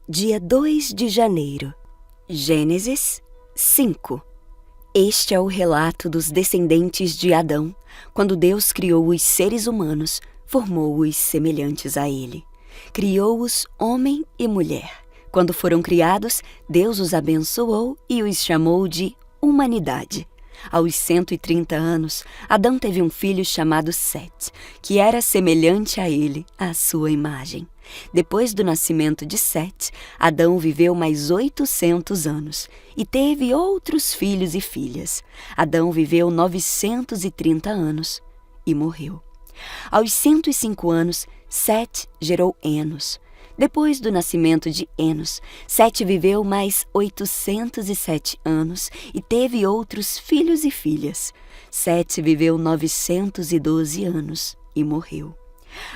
Dia 2 de janeiro. Gênesis 5. Este é o relato dos descendentes de Adão, quando Deus criou os seres humanos, formou-os semelhantes a ele. Criou-os homem e mulher. Quando foram criados, Deus os abençoou e os chamou de humanidade. Aos 130 anos, Adão teve um filho chamado Sete, que era semelhante a ele, à sua imagem. Depois do nascimento de Sete, Adão viveu mais 800 anos e teve outros filhos e filhas. Adão viveu 930 anos e morreu. Aos 105 anos, Sete gerou Enos. Depois do nascimento de Enos, Sete viveu mais 807 anos e teve outros filhos e filhas. Sete viveu 912 anos e morreu.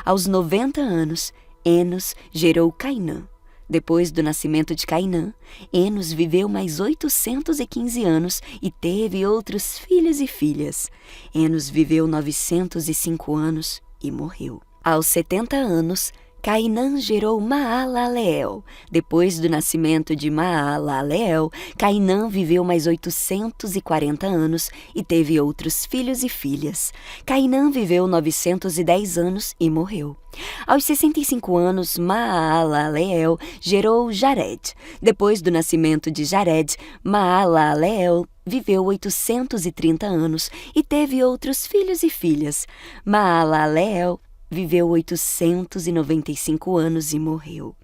Aos 90 anos, Enos gerou Cainã. Depois do nascimento de Cainã, Enos viveu mais 815 anos e teve outros filhos e filhas. Enos viveu 905 anos e morreu. Aos 70 anos, Cainã gerou Maalaleel. Depois do nascimento de Maalaleel, Cainã viveu mais 840 anos e teve outros filhos e filhas. Cainã viveu 910 anos e morreu. Aos 65 anos, Maalaleel gerou Jared. Depois do nascimento de Jared, Maalaleel viveu 830 anos e teve outros filhos e filhas. Maalaleel viveu 895 anos e morreu.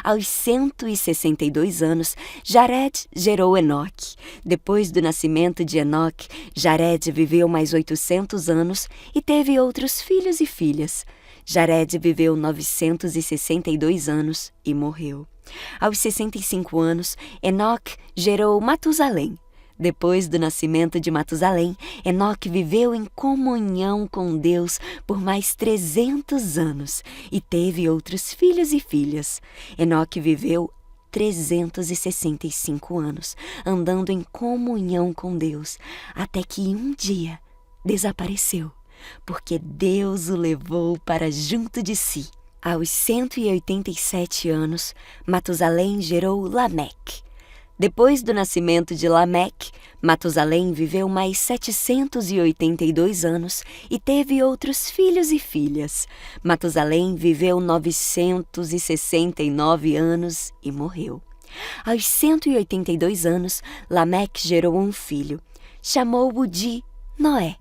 Aos 162 anos, Jared gerou Enoque. Depois do nascimento de Enoque, Jared viveu mais 800 anos e teve outros filhos e filhas. Jared viveu 962 anos e morreu. Aos 65 anos, Enoque gerou Matusalém. Depois do nascimento de Matusalém, Enoque viveu em comunhão com Deus por mais 300 anos e teve outros filhos e filhas. Enoque viveu 365 anos, andando em comunhão com Deus, até que um dia desapareceu, porque Deus o levou para junto de si. Aos 187 anos, Matusalém gerou Lameque. Depois do nascimento de Lameque, Matusalém viveu mais 782 anos e teve outros filhos e filhas. Matusalém viveu 969 anos e morreu. Aos 182 anos, Lameque gerou um filho. Chamou-o de Noé,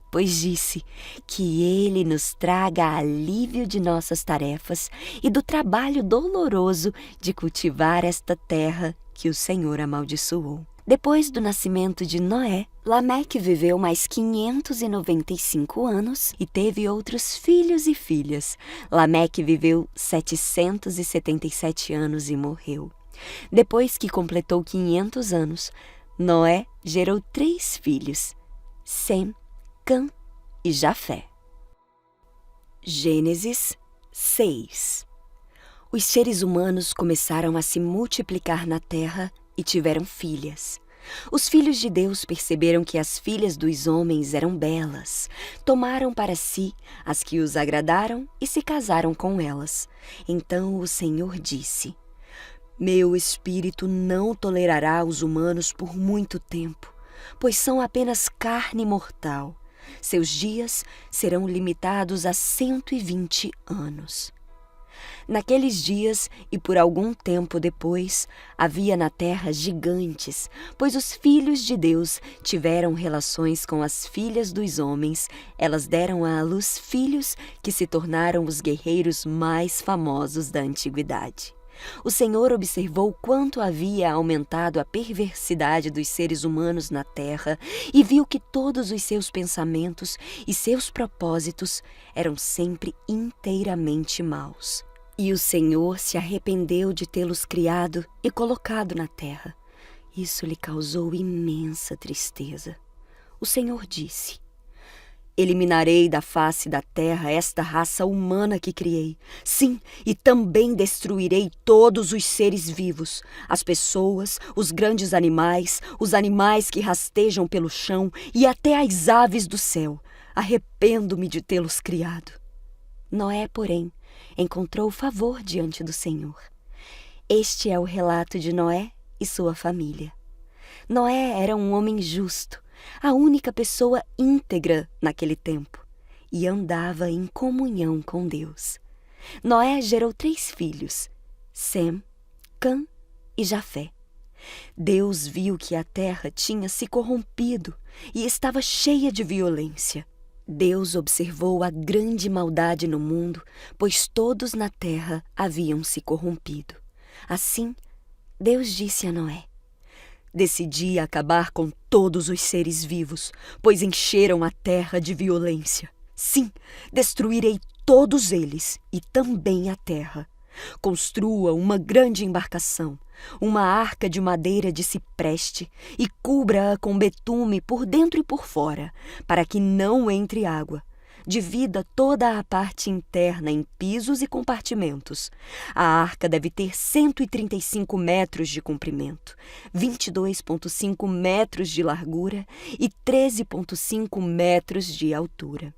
pois disse que ele nos traga alívio de nossas tarefas e do trabalho doloroso de cultivar esta terra que o Senhor amaldiçoou. Depois do nascimento de Noé, Lameque viveu mais 595 anos e teve outros filhos e filhas. Lameque viveu 777 anos e morreu. Depois que completou 500 anos, Noé gerou 3 filhos, Sem, Cã e Jafé. Gênesis 6. Os seres humanos começaram a se multiplicar na terra e tiveram filhas. Os filhos de Deus perceberam que as filhas dos homens eram belas. Tomaram para si as que os agradaram e se casaram com elas. Então o Senhor disse: Meu espírito não tolerará os humanos por muito tempo, pois são apenas carne mortal. Seus dias serão limitados a 120 anos. Naqueles dias e por algum tempo depois, havia na terra gigantes, pois os filhos de Deus tiveram relações com as filhas dos homens. Elas deram à luz filhos que se tornaram os guerreiros mais famosos da antiguidade. O Senhor observou quanto havia aumentado a perversidade dos seres humanos na terra e viu que todos os seus pensamentos e seus propósitos eram sempre inteiramente maus. E o Senhor se arrependeu de tê-los criado e colocado na terra. Isso lhe causou imensa tristeza. O Senhor disse: Eliminarei da face da terra esta raça humana que criei. Sim, e também destruirei todos os seres vivos, as pessoas, os grandes animais, os animais que rastejam pelo chão e até as aves do céu. Arrependo-me de tê-los criado. Noé, porém, encontrou favor diante do Senhor. Este é o relato de Noé e sua família. Noé era um homem justo, a única pessoa íntegra naquele tempo, e andava em comunhão com Deus. Noé gerou 3 filhos, Sem, Cã e Jafé. Deus viu que a terra tinha se corrompido e estava cheia de violência. Deus observou a grande maldade no mundo, pois todos na terra haviam se corrompido. Assim, Deus disse a Noé: decidi acabar com todos os seres vivos, pois encheram a terra de violência. Sim, destruirei todos eles e também a terra. Construa uma grande embarcação, uma arca de madeira de cipreste, e cubra-a com betume por dentro e por fora, para que não entre água. Divida toda a parte interna em pisos e compartimentos. A arca deve ter 135 metros de comprimento, 22,5 metros de largura e 13,5 metros de altura.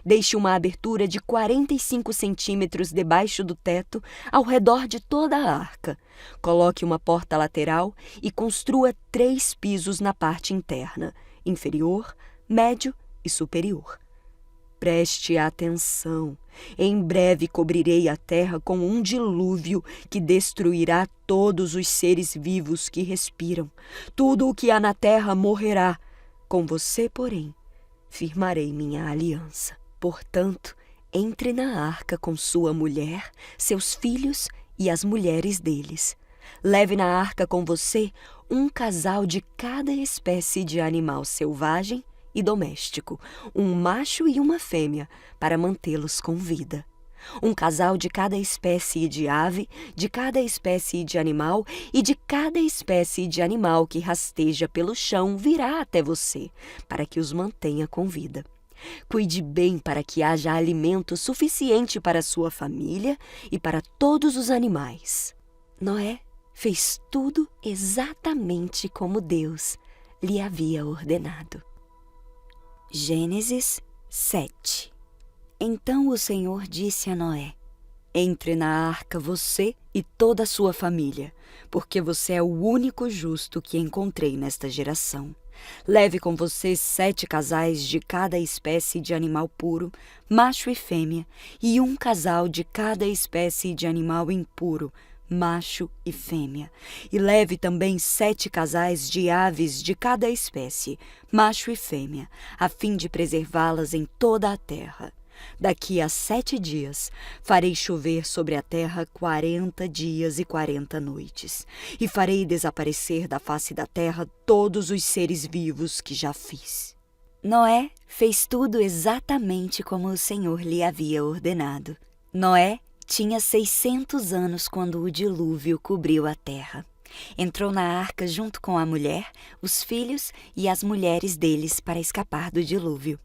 Deixe uma abertura de 45 centímetros debaixo do teto, ao redor de toda a arca. Coloque uma porta lateral e construa 3 pisos na parte interna, inferior, médio e superior. Preste atenção. Em breve cobrirei a terra com um dilúvio que destruirá todos os seres vivos que respiram. Tudo o que há na terra morrerá. Com você, porém, firmarei minha aliança. Portanto, entre na arca com sua mulher, seus filhos e as mulheres deles. Leve na arca com você um casal de cada espécie de animal selvagem e doméstico, um macho e uma fêmea, para mantê-los com vida. Um casal de cada espécie de ave, de cada espécie de animal e de cada espécie de animal que rasteja pelo chão virá até você, para que os mantenha com vida. Cuide bem para que haja alimento suficiente para sua família e para todos os animais. Noé fez tudo exatamente como Deus lhe havia ordenado. Gênesis 7. Então o Senhor disse a Noé: entre na arca você e toda a sua família, porque você é o único justo que encontrei nesta geração. Leve com você 7 casais de cada espécie de animal puro, macho e fêmea, e um casal de cada espécie de animal impuro, macho e fêmea. E leve também 7 casais de aves de cada espécie, macho e fêmea, a fim de preservá-las em toda a terra. Daqui a 7 dias farei chover sobre a terra 40 dias e 40 noites, e farei desaparecer da face da terra todos os seres vivos que já fiz. Noé fez tudo exatamente como o Senhor lhe havia ordenado. Noé tinha 600 anos quando o dilúvio cobriu a terra. Entrou na arca junto com a mulher, os filhos e as mulheres deles para escapar do dilúvio.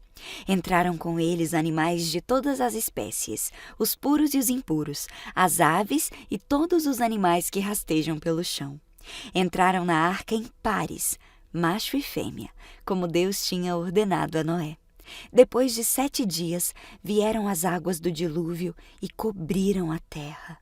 Entraram com eles animais de todas as espécies, os puros e os impuros, as aves e todos os animais que rastejam pelo chão. Entraram na arca em pares, macho e fêmea, como Deus tinha ordenado a Noé. Depois de 7 dias, vieram as águas do dilúvio e cobriram a terra.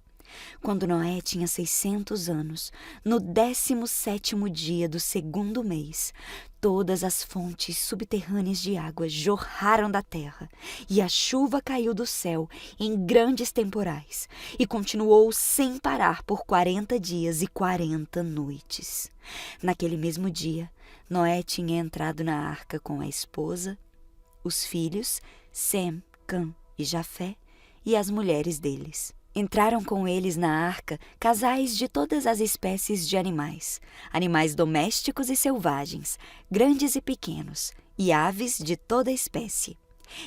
Quando Noé tinha 600 anos, no 17º dia do 2º mês, todas as fontes subterrâneas de água jorraram da terra, e a chuva caiu do céu em grandes temporais, e continuou sem parar por 40 dias e 40 noites. Naquele mesmo dia, Noé tinha entrado na arca com a esposa, os filhos, Sem, Cã e Jafé, e as mulheres deles. Entraram com eles na arca casais de todas as espécies de animais, animais domésticos e selvagens, grandes e pequenos, e aves de toda espécie.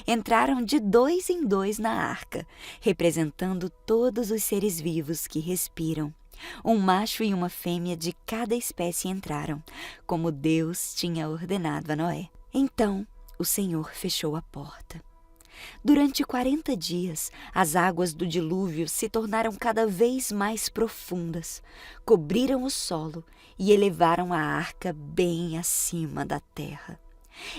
Entraram de 2 em 2 na arca, representando todos os seres vivos que respiram. Um macho e uma fêmea de cada espécie entraram, como Deus tinha ordenado a Noé. Então o Senhor fechou a porta. Durante 40 dias, as águas do dilúvio se tornaram cada vez mais profundas, cobriram o solo e elevaram a arca bem acima da terra.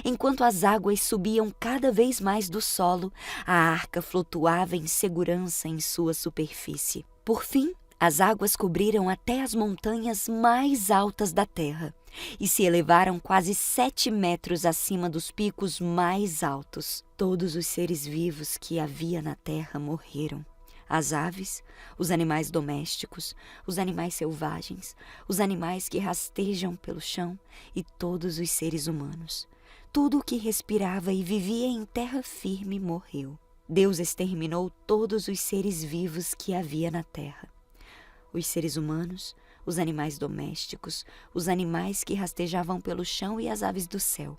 Enquanto as águas subiam cada vez mais do solo, a arca flutuava em segurança em sua superfície. Por fim, As águas cobriram até as montanhas mais altas da terra e se elevaram quase 7 metros acima dos picos mais altos. Todos os seres vivos que havia na terra morreram. As aves, os animais domésticos, os animais selvagens, os animais que rastejam pelo chão e todos os seres humanos. Tudo o que respirava e vivia em terra firme morreu. Deus exterminou todos os seres vivos que havia na terra. Os seres humanos, os animais domésticos, os animais que rastejavam pelo chão e as aves do céu.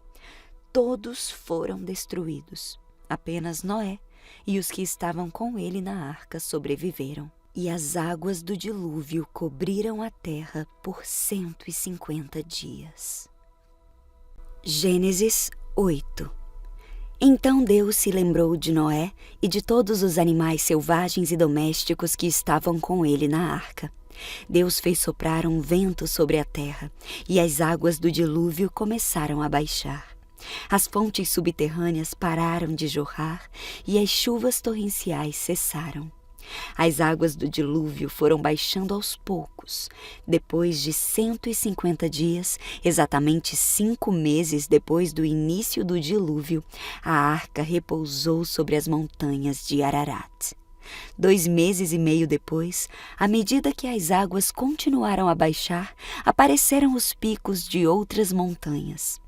Todos foram destruídos. Apenas Noé e os que estavam com ele na arca sobreviveram. E as águas do dilúvio cobriram a terra por 150 dias. Gênesis 8. Então Deus se lembrou de Noé e de todos os animais selvagens e domésticos que estavam com ele na arca. Deus fez soprar um vento sobre a terra, e as águas do dilúvio começaram a baixar. As fontes subterrâneas pararam de jorrar e as chuvas torrenciais cessaram. As águas do dilúvio foram baixando aos poucos. Depois de 150 dias, exatamente 5 meses depois do início do dilúvio, a arca repousou sobre as montanhas de Ararat. 2 meses e meio depois, à medida que as águas continuaram a baixar, apareceram os picos de outras montanhas.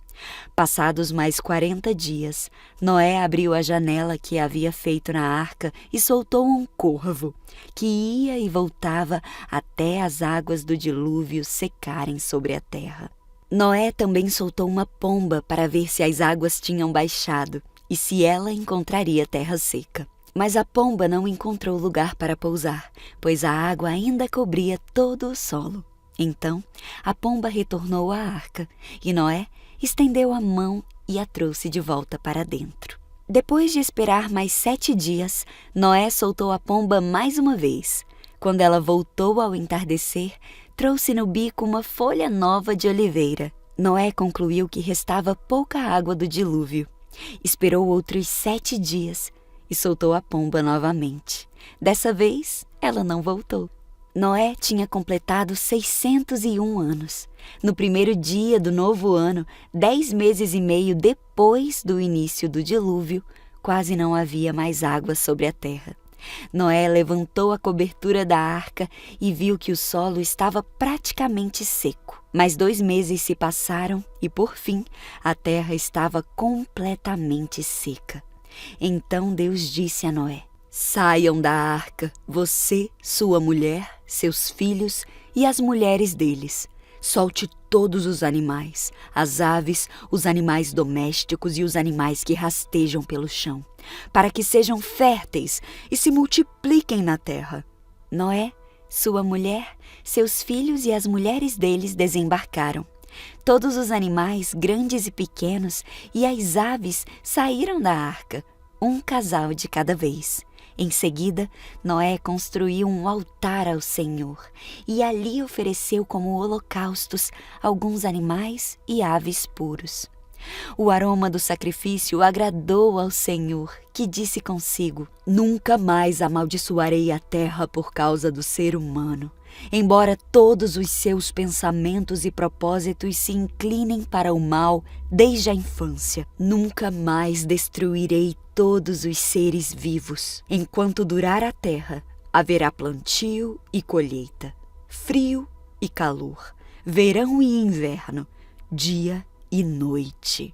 Passados mais 40 dias, Noé abriu a janela que havia feito na arca e soltou um corvo, que ia e voltava até as águas do dilúvio secarem sobre a terra. Noé também soltou uma pomba para ver se as águas tinham baixado e se ela encontraria terra seca. Mas a pomba não encontrou lugar para pousar, pois a água ainda cobria todo o solo. Então, a pomba retornou à arca e Noé estendeu a mão e a trouxe de volta para dentro. Depois de esperar mais 7 dias, Noé soltou a pomba mais uma vez. Quando ela voltou ao entardecer, trouxe no bico uma folha nova de oliveira. Noé concluiu que restava pouca água do dilúvio. Esperou outros 7 dias e soltou a pomba novamente. Dessa vez, ela não voltou. Noé tinha completado 601 anos. No primeiro dia do novo ano, 10 meses e meio depois do início do dilúvio, quase não havia mais água sobre a terra. Noé levantou a cobertura da arca e viu que o solo estava praticamente seco. Mas 2 meses se passaram e, por fim, a terra estava completamente seca. Então Deus disse a Noé: "Saiam da arca, você, sua mulher, seus filhos e as mulheres deles. Solte todos os animais, as aves, os animais domésticos e os animais que rastejam pelo chão, para que sejam férteis e se multipliquem na terra." Noé, sua mulher, seus filhos e as mulheres deles desembarcaram. Todos os animais, grandes e pequenos, e as aves saíram da arca, um casal de cada vez. Em seguida, Noé construiu um altar ao Senhor e ali ofereceu como holocaustos alguns animais e aves puros. O aroma do sacrifício agradou ao Senhor, que disse consigo: "Nunca mais amaldiçoarei a terra por causa do ser humano. Embora todos os seus pensamentos e propósitos se inclinem para o mal desde a infância, nunca mais destruirei todos os seres vivos. Enquanto durar a terra, haverá plantio e colheita, frio e calor, verão e inverno, dia e noite."